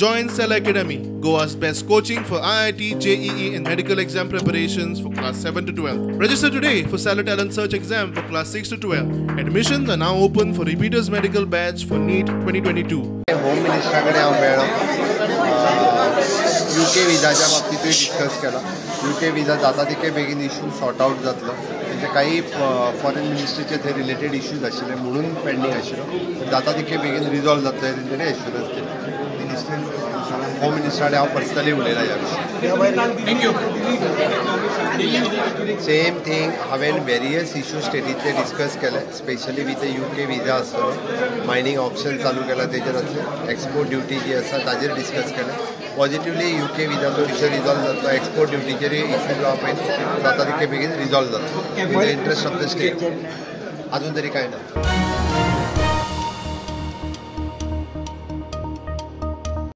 Join Cell Academy, Goa's best coaching for IIT, JEE and medical exam preparations for class 7 to 12. Register today for Cell Talent Search exam for class 6 to 12. Admissions are now open for repeaters medical batch for NEET 2022. Home मिनिस्टराकडे हांव मेळ्ळो UK विजाच्या बाबतींतूय discuss केला. UK विजा जाता तितके बेगीन issue sort out जातलो. म्हणजे काही foreign मिनिस्ट्रीचे थंय रिलेटेड इश्यूज आशिल्ले म्हणून पेंडींग आशिल्लो. जाता तितके बेगीन रिजॉल्व जातलो हे तेंच्यांनी एश्युरन्स दिली. होम मिनिस्टराकडे हांव पर्सनली उलयला ह्या विशयी. सेम थिंग हांवें वेरियस इश्यूज स्टेटींतले डिस्कस केले, स्पेशली विथ UK विजा आसतलो. मायनींग ऑप्शन चालू केला तेजेर आसले. एक्सपोर्ट ड्युटी जी आसा ताजेर डिस्कस केलें. पॉझिटिवली UK विजाचो इश्यू रिजॉल्व जातलो. एक्सपोर्ट ड्युटीचेरय इश्यू जो जाता तितके बेगीन रिजॉल्व जातलो. In the interest of the state. अजून तरी कांय ना.